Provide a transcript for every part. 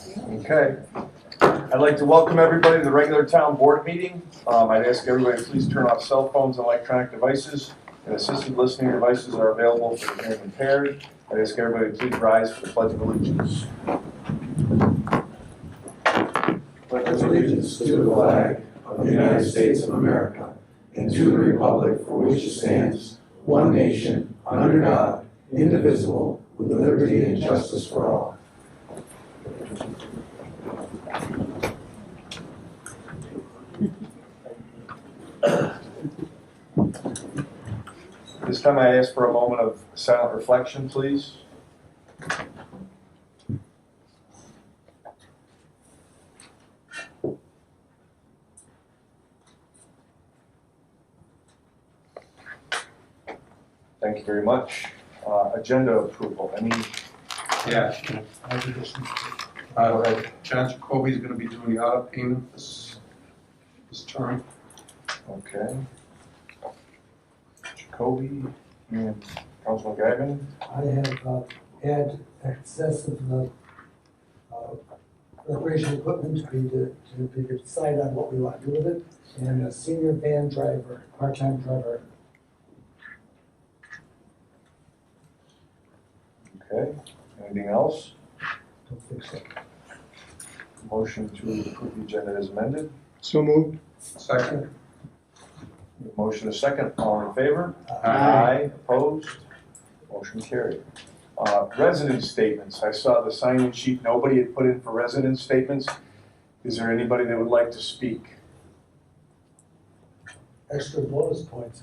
Okay. I'd like to welcome everybody to the regular town board meeting. I'd ask everybody to please turn off cell phones and electronic devices, and assisted listening devices are available for the hearing impaired. I'd ask everybody to please rise for the Pledge of Allegiance. Pledge allegiance to the flag of the United States of America and to the republic for which it stands, one nation, under God, indivisible, with liberty and justice for all. This time I ask for a moment of silent reflection, please. Thank you very much. Agenda approval. Any? Yeah. John Jacoby's going to be doing the audit payment this term. Okay. Jacoby and Councilman Guyman. I have had excessive recreation equipment to decide on what we want to do with it, and a senior van driver, part-time driver. Okay. Anything else? Don't think so. Motion to approve the agenda as amended. So moved. Second. Motion is second. All in favor? Aye. Opposed? Motion carried. Residence statements. I saw the sign-in sheet nobody had put in for residence statements. Is there anybody that would like to speak? Extra bonus points.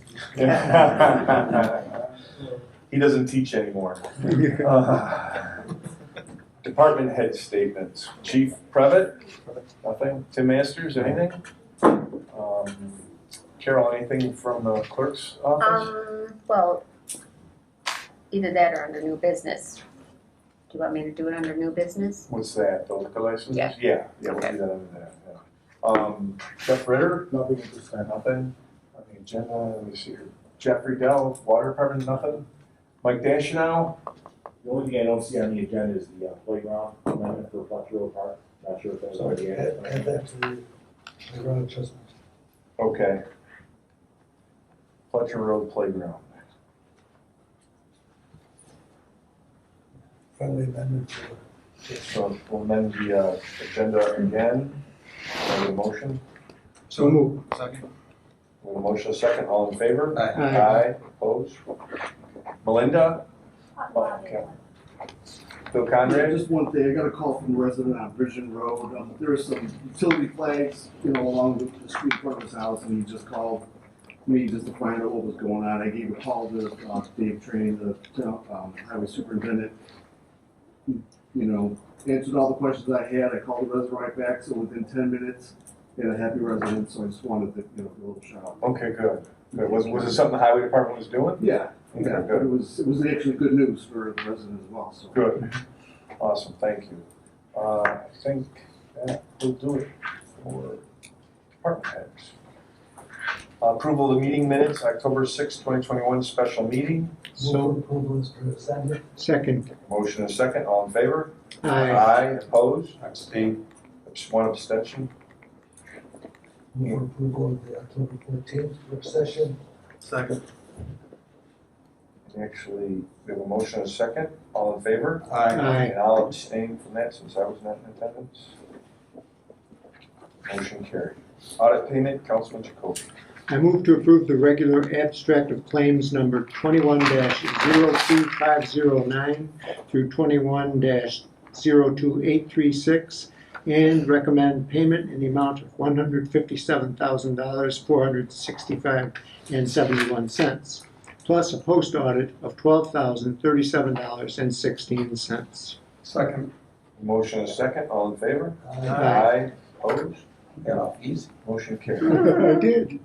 He doesn't teach anymore. Department head statements. Chief Previtt? Nothing. Tim Masters, anything? Carol, anything from the clerk's office? Well, either that or under new business. Do you want me to do it under new business? What's that, the liquor license? Yeah. Yeah, we'll do Okay. that under that, yeah. Jeff Ritter? Nothing at this time. Nothing. On the agenda, let me see here. Jeffrey Dell, Water Department, nothing. Mike Dashinow? The only thing I don't see on the agenda is the playground amendment for Fletcher Road Park. Not sure if that's So already add added. that to the road adjustment. Okay. Fletcher Road Playground. Friendly amendment to So we'll amend the agenda again. Have a motion? So moved. Second. With a motion a second, all in favor? Aye. Aye, opposed? Melinda? Okay. Bill Conrad? Just one thing, I got a call from a resident on Vision Road. There are some utility flags, along the street in front of his house, and he just called me just to find out what was going on. I gave a call to Dave Train, the highway superintendent. Answered all the questions I had. I called the resident right back, so within 10 minutes, they had a happy resident, so I just wanted to, give a little shout out. Okay, good. Good. Was it something the highway department was doing? Yeah, Okay, yeah, but good. it was actually good news for the resident as well, so. Good. Awesome, thank you. I think that will do it for department heads. Approval of the meeting minutes, October 6, 2021, special meeting. move approval is presented. Second. Motion is second, all in favor? Aye. Opposed? Abstain. One abstention. Move approval of the October 14th work session. Second. Actually, we have a motion and a second, all in favor? Aye. Aye. And I'll abstain from that since I was not in attendance. Motion carried. Audit payment, Councilman Jacoby. I move to approve the regular abstract of claims number 21-02509 through 21-02836 and recommend payment in the amount of $157,465.71, plus a post audit of $12,037.16. Second. Motion and a second, all in favor? Aye. Opposed? Got off easy. Motion carried. I did.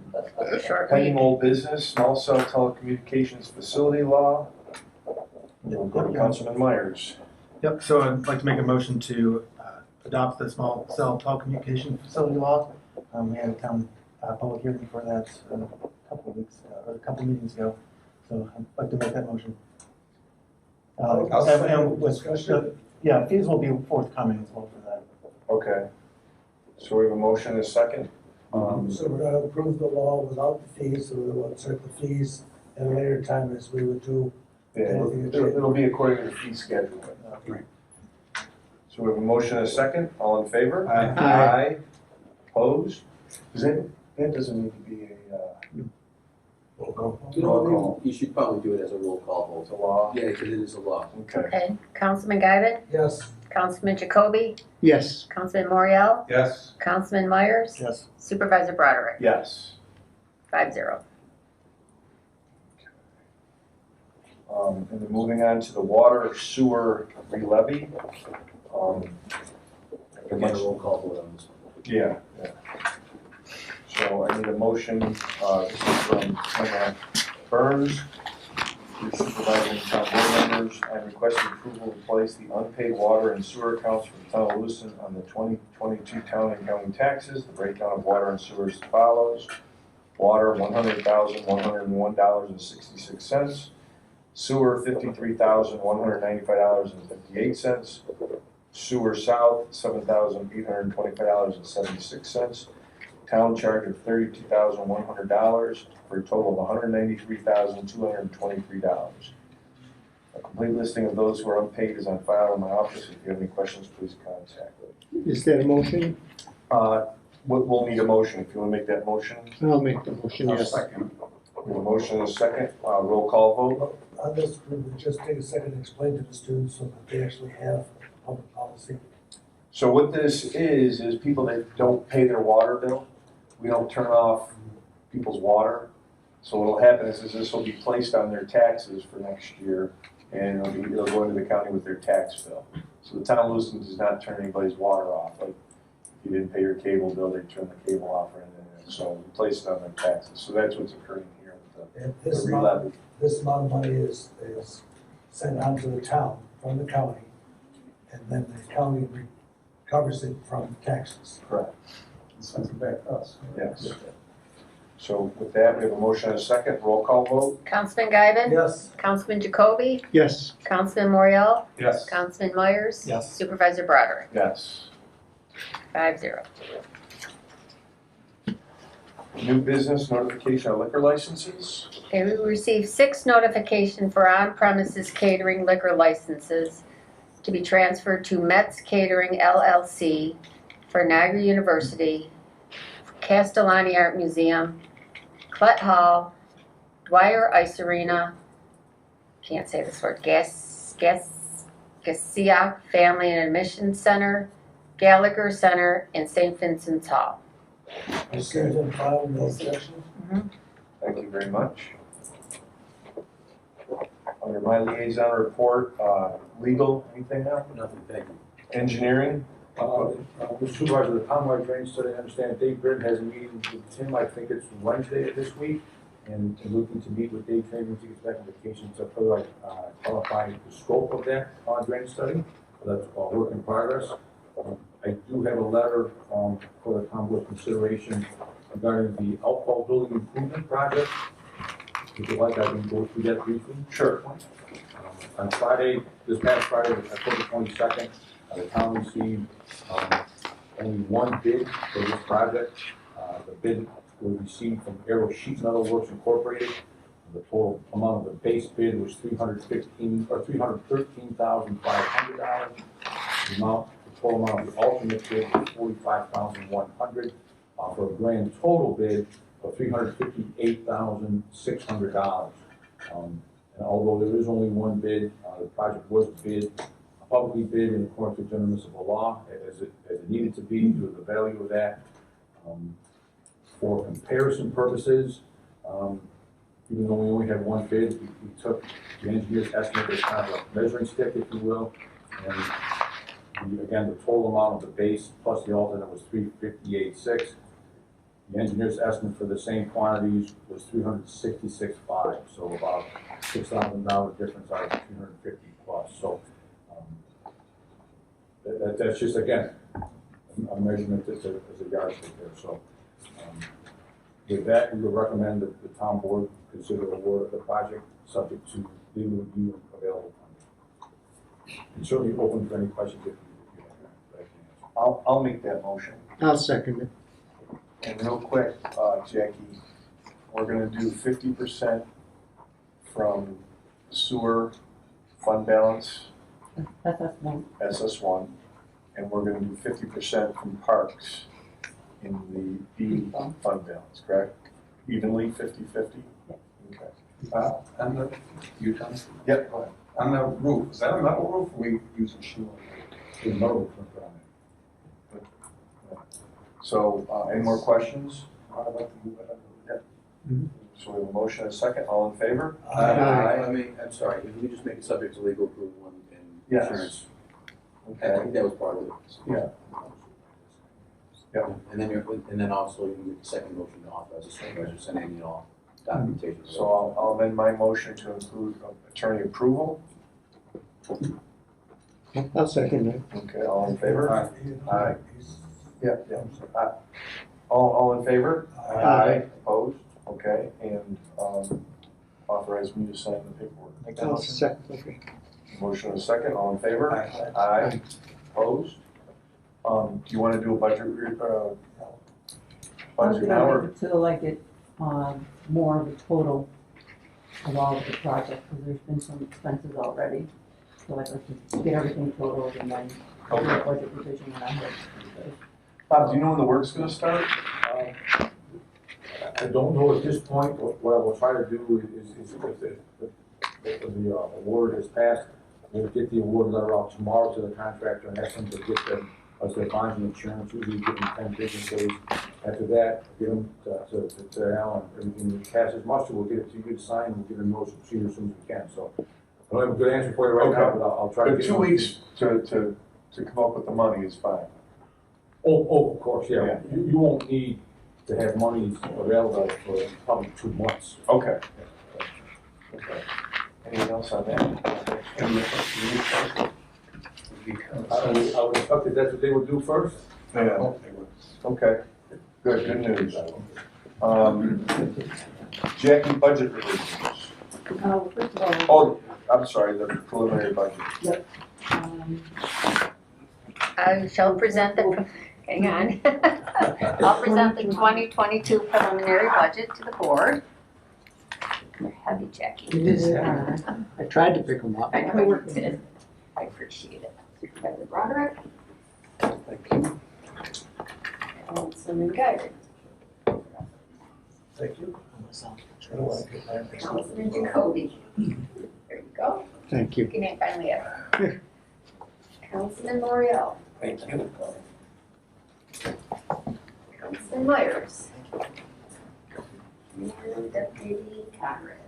Short Pending week. old business, small cell telecommunications facility law. We'll go to Councilman Myers. Yep, so I'd like to make a motion to adopt the small cell telecommunication facility law. We had a town public hearing for that a couple of weeks, or a couple of meetings ago. So I'd like to make that motion. I'll And with, discussion. yeah, fees will be forthcoming as well for that. Okay. So we have a motion and a second. So we're gonna approve the law without the fees, so we will insert the fees at a later time as we would do. Yeah, it'll be according to the fee schedule. Right. So we have a motion and a second. All in favor? Aye. Aye. Opposed? That doesn't need to be a, Roll call. You know, you should probably do it as a roll call it's a vote. law. Yeah, because it is a law. Okay. Okay, Councilman Gibbon, Yes, Councilman Jacoby, Yes. Councilman Morial, Yes. Councilman Myers, Yes. Supervisor Broderick, Yes. 5-0. And then moving on to the water sewer re-levy. We'll get a roll call vote on this one. Yeah. So I need a motion, this is from Emma Burns, your supervisor and town board members. I'm requesting approval to place the unpaid water and sewer accounts for the town of Lewiston on the 2022 town and county taxes. The breakdown of water and sewer is as follows. Water, $100,101.66. Sewer, $53,195.58. Sewer South, $7,825.76. Town charge of $32,100 for a total of $193,223. A complete listing of those who are unpaid is on file in my office. If you have any questions, please contact me. Is there a motion? We'll need a motion. If you want to make that motion. I'll make the motion, yes. Second. We have a motion and a second. Roll call vote. on this, we would just take a second and explain to the students so that they actually have public policy. So what this is people that don't pay their water bill, we don't turn off people's water. So what'll happen is this will be placed on their taxes for next year, and it'll go into the county with their tax bill. So the town of Lewiston does not turn anybody's water off. Like, if you didn't pay your cable bill, they turn the cable off or anything. So we place it on their taxes. So that's what's occurring here with And the this re-levy. amount of money is sent on to the town from the county, and then the county recovers it from taxes. Correct. Sends it back to us. Yes. So with that, we have a motion and a second. Roll call vote. Councilman Gibbon, Yes, Councilman Jacoby, Yes. Councilman Morial, Yes. Councilman Myers, Yes. Supervisor Broderick, Yes. 5-0. New business notification of liquor licenses. Okay, we received 6 notification for on-premises catering liquor licenses to be transferred to Metz Catering LLC for Niagara University, Castellani Art Museum, Klett Hall, Dwyer Ice Arena, can't say this word, Gassia Family and Admission Center, Gallagher Center, and St. Vincent's Hall. received and filed, no objection. Thank you very much. Under my liaison report, legal, anything now? Nothing, thank you. Engineering? The supervisor of the Conway Drainage Study, I understand Dave Britton has a meeting with Tim, I think it's Wednesday of this week, and looking to meet with Dave Train when he gets back on vacation to further qualify the scope of that drainage study. So that's a work in progress. I do have a letter for the town board consideration regarding the outfall building improvement project. If you'd like, I can go through that briefly. Sure. On Friday, this past Friday, October 22nd, the town received only one bid for this project. The bid was received from Aero Sheet Metal Works Incorporated. The total amount of the base bid was $313,500. The total amount of the alternate bid was $45,100 for a grand total bid of $358,600. And although there is only one bid, the project was publicly bid in accordance with general municipal law as it needed to be due to the value of that. For comparison purposes, even though we only had one bid, we took the engineer's estimate as kind of a measuring stick, if you will, and again, the total amount of the base plus the alternate was $358,600. The engineer's estimate for the same quantities was $366,500, so about $6,000 difference out of $350 plus. So that's just, again, a measurement as a yardstick there. So with that, we would recommend that the town board consider award of the project subject to legal review and available funding. And certainly open for any questions if you have that I can answer. I'll make that motion. I'll second it. And real quick, Jackie, we're gonna do 50% from sewer fund balance, SS1, and we're gonna do 50% from parks in the B fund balance, correct? Evenly, 50-50? Okay. On the, you tell me, Yep, go ahead. on the roof, is that a metal roof or we using shingle? The metal put on it. So, any more questions? I'd like to move it. So we have a motion and a second, all in favor? I mean, I'm sorry, if we just make it subject to legal approval and Yes. insurance. I Okay, think that was part of it. yeah. Yeah. And then also you make a second motion to authorize the supervisor to send any and all documentation. So I'll amend my motion to include attorney approval. I'll second it. Okay, all in favor? Aye. Yeah, yeah. Aye. All in favor? Aye. Opposed? Okay, and authorize me to sign the paperwork. Make that I'll motion. second, okay. Motion and a second, all in favor? Aye. Aye. Opposed? Do you want to do a budget now or? Until I get, more of a total of all of the projects, because there's been some expenses already. So I'd like to get everything totaled and then do a budget revision when I have. Bob, do you know when the work's gonna start? I don't know at this point, what I will try to do is if the award is passed, we'll get the award letter out tomorrow to the contractor and ask them to get them, as their bonds and insurance, usually give them 10 business days. After that, get them to Alan, everything that passes muster, we'll get it to you to sign, we'll get a notice of procedure as soon as we can, so. I don't have a good answer for you right now, but I'll try to But get. 2 weeks to come up with the money is fine. Oh, of course, yeah. Yeah. You won't need to have money available for probably 2 months. Okay. Okay. Anything else on that? I would expect that that's what they would do first. Yeah. Okay, good news. Jackie, budget revisions. First of all, Oh, I'm sorry, the preliminary budget. I shall present the, hang on. I'll present the 2022 preliminary budget to the board. Heavy, Jackie. It is, I tried to pick them up. I know you did. I appreciate it. Supervisor Broderick. Councilman Geiger. Thank you. I don't want to get my- Councilman Jacoby. There you go. Thank you. You can finally have it. Councilman L'Oreal. Thank you. Councilman Myers. And Deputy Conrad.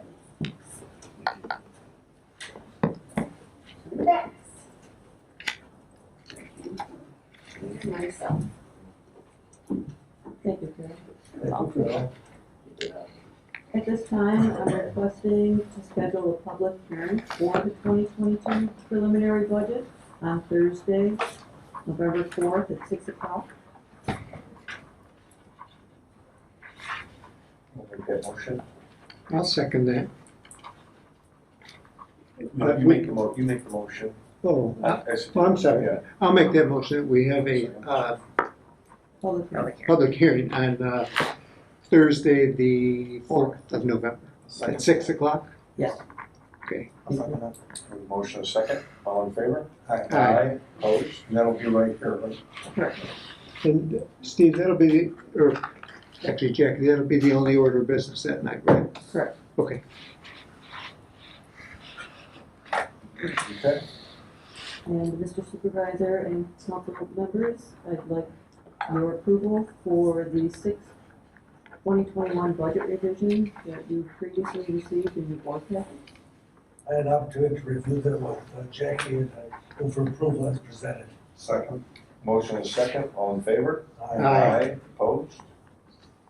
Next. And myself. thank you, Carol. Thank you, Carol. At this time, I'm requesting to schedule a public hearing for the 2022 preliminary budget on Thursday, November 4th at 6 o'clock. I'll make that motion. I'll second that. You make the motion. Oh, Yes. I'm sorry. Yeah. I'll make that motion. We have a Public hearing. public hearing on Thursday, the 4th of November, at 6 o'clock. Yes. Okay. I'll second that. Motion a second, all in favor? Aye. Opposed? And that'll be right here, right? Correct. And Steve, that'll be, or actually Jackie, that'll be the only order of business that night, right? Correct. Okay. Okay. And Mr. Supervisor and council members, I'd like your approval for the 2021 budget revision that you previously received in your board packet. I had an opportunity to review them with Jackie and move for approval as presented. Second. Motion is second, all in favor? Aye. Opposed?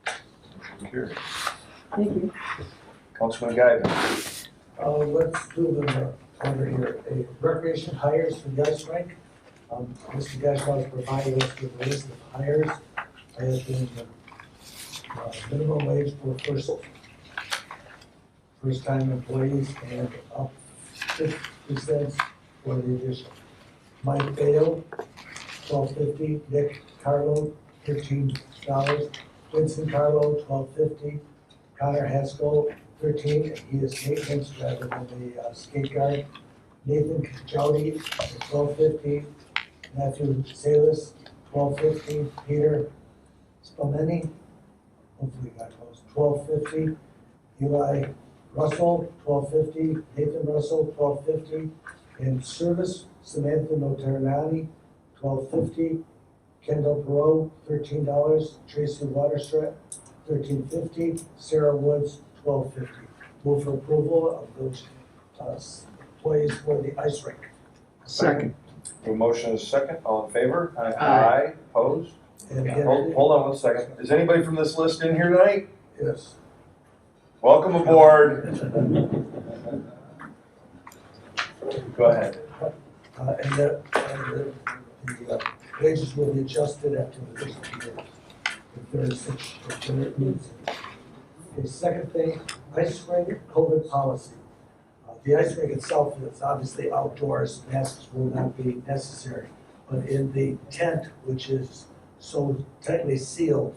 Motion carried. Thank you. Councilman Guyton. Let's do them over here. A recreation hires for the ice rink. Mr. Gashwa has provided us with a list of hires. I have been minimum wage for first-time employees and up 50 cents for the addition. Mike Bale, $12.50. Nick Carlo, $13. Vincent Carlo, $12.50. Connor Haskell, $13. He is maintenance rather than the skate guard. Nathan Jowdy, $12.50. Matthew Salis, $12.50. Peter Spomeni, hopefully got close, $12.50. Eli Russell, $12.50. Nathan Russell, $12.50. And service, Samantha Notarinani, $12.50. Kendall Perot, $13. Tracy Waterstrat, $13.50. Sarah Woods, $12.50. Move for approval of those employees for the ice rink. Second. A motion is second, all in favor? Aye. Opposed? And again, Hold on one second. Is anybody from this list in here tonight? yes. Welcome aboard. Go ahead. And the wages will be adjusted after the first 2 years. If there is such, if there needs. The second thing, ice rink COVID policy. The ice rink itself is obviously outdoors, masks will not be necessary. But in the tent, which is so tightly sealed,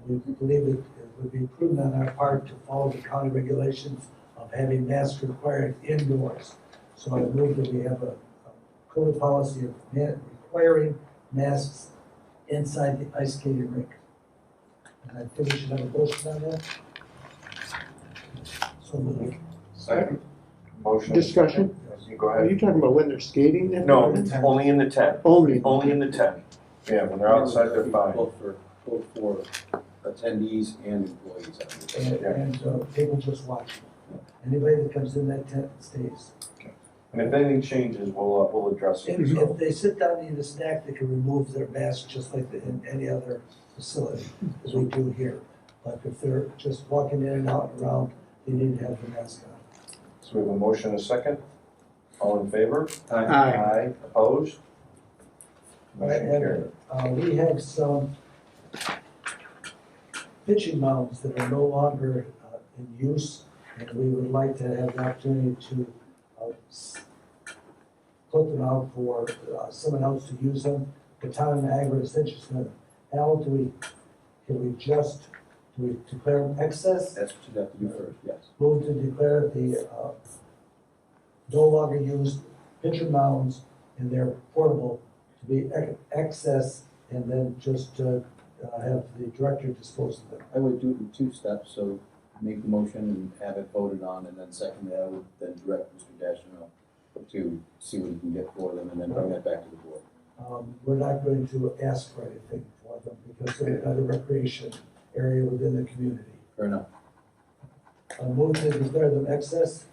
we believe it would be prudent on our part to follow the county regulations of having masks required indoors. So I move that we have a COVID policy of requiring masks inside the ice skating rink. And I think we should have a motion on that. So moved. Second. Motion. is Discussion? second. You go Are ahead. you talking about when they're skating then? No, only in the tent. Only. Only in the tent. Yeah, when they're outside, they're fine. Both for attendees and employees. And people just watching. Anybody that comes in that tent stays. And if anything changes, we'll address it. If they sit down and eat a snack, they can remove their mask just like in any other facility, as we do here. But if they're just walking in and out and around, they need to have the mask on. So we have a motion and a second. All in favor? Aye. Opposed? Right, Motion carried. and we have some pitching mounds that are no longer in use, and we would like to have the opportunity to put them out for someone else to use them. The town of Niagara is interested. Al, can we declare them excess? That's what you have to do first, yes. Move to declare the no longer used pitcher mounds, and they're portable, to be excess, and then just have the director dispose of them. I would do it in 2 steps, so make the motion and have it voted on, and then secondly, I would then direct Mr. Dashino to see what he can get for them, and then bring that back to the board. We're not going to ask for anything for them, because they're another recreation area within the community. Fair enough. Move to declare them excess.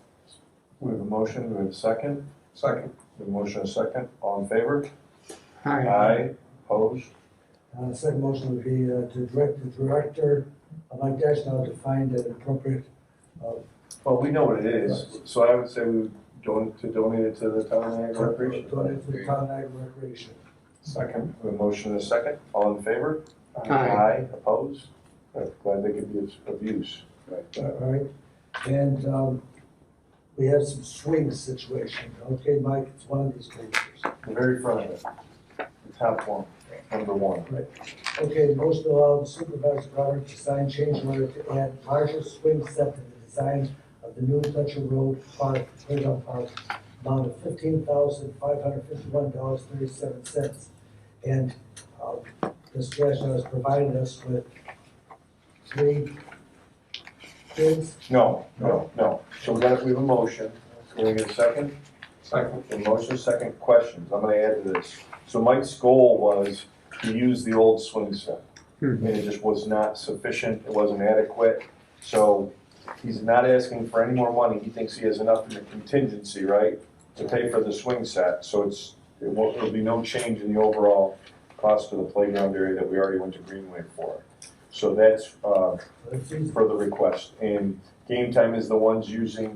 We have a motion, we have a second. Second. We have a motion and a second. All in favor? Aye. Opposed? Second motion would be to direct the director, Mike Dashnow, to find an appropriate. Well, we know what it is, so I would say we would donate it to the town of Niagara Recreation. Donate to the town of Niagara Recreation. Second. We have a motion and a second. All in favor? Aye. Opposed? Glad they could be of use. All right, and we have some swing situation. Okay, Mike, it's one of these pictures. The very front of it. The top one, number 1. Okay, motion to allow the supervisor Robert to sign change order to add larger swing set to the design of the new Dutcher Road Park, Playground Park, amount of $15,551.37. And Mr. Dashnow has provided us with 3 bids. No. So we have a motion. Can we get a second? Second. A motion, second. Questions? I'm gonna add to this. So Mike's goal was to use the old swing set. And it just was not sufficient, it wasn't adequate. So he's not asking for any more money. He thinks he has enough in the contingency, right, to pay for the swing set. So there'll be no change in the overall cost of the playground area that we already went to Greenway for. So that's for the request. And Game Time is the ones that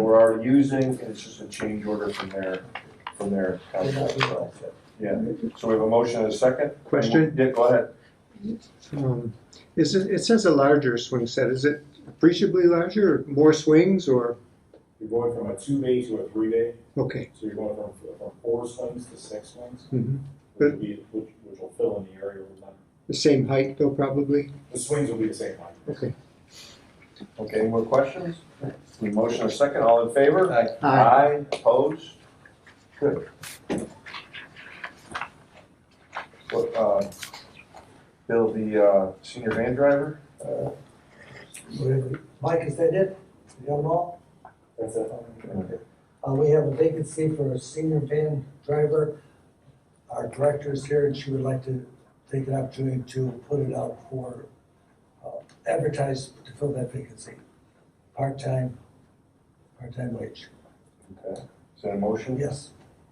we're already using, and it's just a change order from their contract. So, yeah, so we have a motion and a second. Question? Yeah, go ahead. It says a larger swing set. Is it appreciably larger, or more swings, or? You're going from a 2-bay to a 3-bay, Okay. so you're going from 4 swings to 6 swings. Mhm. which will fill in the area. The same height though, probably? The swings will be the same height. Okay. Okay, any more questions? We motion a second, all in favor? Aye. Opposed? Good. What, Bill, the senior van driver? Mike, is that it? You got them all? That's it. We have a vacancy for a senior van driver. Our director is here and she would like to take an opportunity to put it out for advertise to fill that vacancy. Part-time wage. Okay, is that a motion? Yes.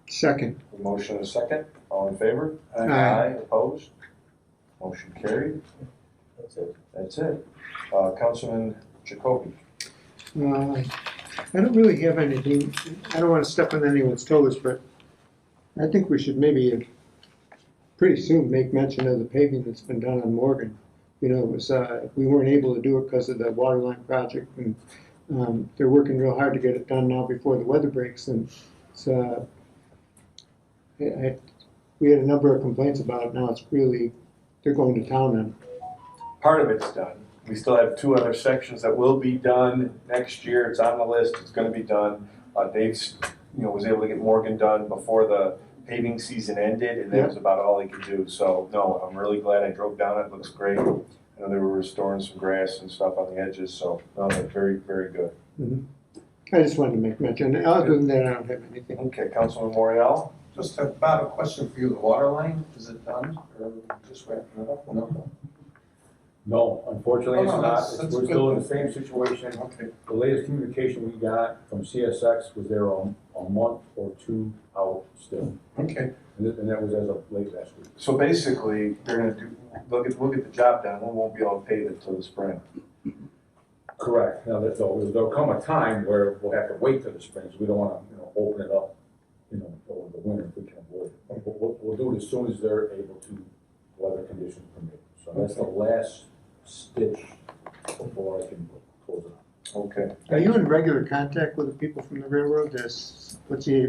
Second. A motion and a second, all in favor? Aye. Opposed? Motion carried. That's it. That's it. Councilman Jacoby. I don't really have anything, I don't want to step on anyone's toes, but I think we should maybe pretty soon make mention of the paving that's been done on Morgan. You know, it was, we weren't able to do it because of the water line project, and they're working real hard to get it done now before the weather breaks, and it's, we had a number of complaints about it, now it's really, they're going to town on it. Part of it's done. We still have 2 other sections that will be done next year. It's on the list. It's going to be done. Dave's, was able to get Morgan done before the paving season ended, and that was about all he could do. So, no, I'm really glad I drove down it. It looks great. I know they were restoring some grass and stuff on the edges, so, no, they're very, very good. I just wanted to make mention, other than that, I don't have anything. Okay, Councilman Morial? Just about a question for you, the water line, is it done, or just wrapping it up? No, unfortunately, it's No, not. that's We're good. still in the same situation. Okay. The latest communication we got from CSX was they're a month or 2 out still. Okay. And that was as of late last week. So basically, they're going to do, we'll get the job done. We won't be able to pave it until the spring. Correct. Now, there'll come a time where we'll have to wait till the spring, so we don't want to, open it up, over the winter if we can avoid it. We'll do it as soon as they're able to, weather conditions permit. So that's the last stitch before I can close it up. Okay. Are you in regular contact with the people from the railroad? What's the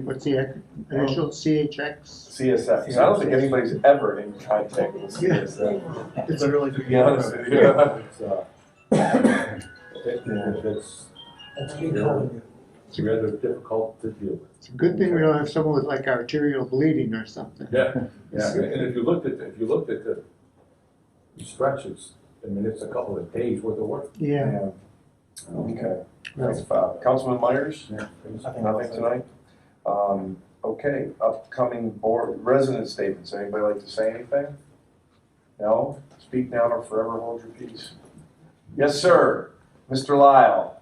initial, CHX? CSX. I don't think anybody's ever in contact with CSX. It's really, To be honest with you. That's me calling you. It's rather difficult to deal with. it's a good thing we don't have someone with like arterial bleeding or something. Yeah, and if you looked at the stretches, it's a couple of days worth of work. Yeah. Okay. Thanks, Bob. Councilman Myers? Yeah. Nothing tonight? Okay, upcoming board resident statements. Anybody like to say anything? No? Speak now or forever hold your peace. Yes, sir. Mr. Lyle.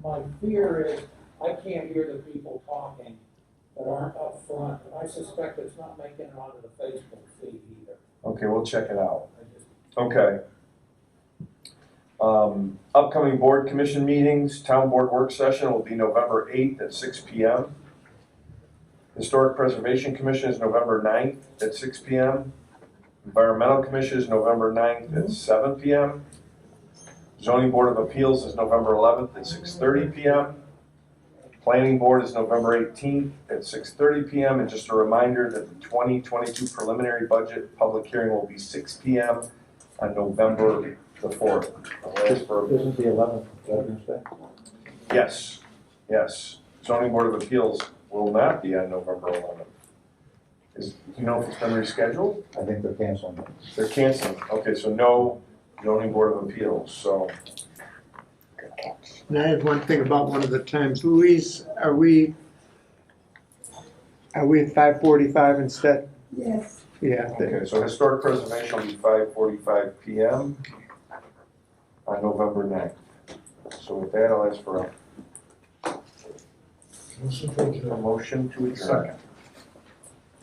My fear is I can't hear the people talking that aren't up front, and I suspect it's not making it onto the Facebook feed either. Okay, we'll check it out. Okay. Upcoming board commission meetings, town board work session will be November 8th at 6 p.m. Historic Preservation Commission is November 9th at 6 p.m. Environmental Commission is November 9th at 7 p.m. Zoning Board of Appeals is November 11th at 6:30 p.m. Planning Board is November 18th at 6:30 p.m. And just a reminder that the 2022 preliminary budget public hearing will be 6 p.m. on November the 4th. Isn't the 11th Veterans Day? Yes, yes. Zoning Board of Appeals will not be on November 11th. Do you know if it's been rescheduled? I think they're canceling it. They're canceling. Okay, so no Zoning Board of Appeals, so. Good catch. And I had one thing about one of the times. Louise, are we at 5:45 instead? Yes. Yeah. Okay, so Historic Preservation will be 5:45 p.m. on November 9th. So with that, I'll ask for a motion to adjourn.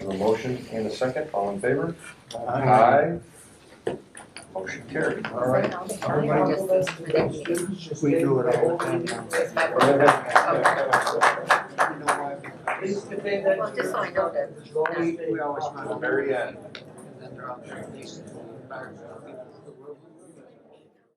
A motion and a second, all in favor? Aye. Motion carried. All right. We do it all the time now. Well, just so I know that. We always run Very end. and then they're out there.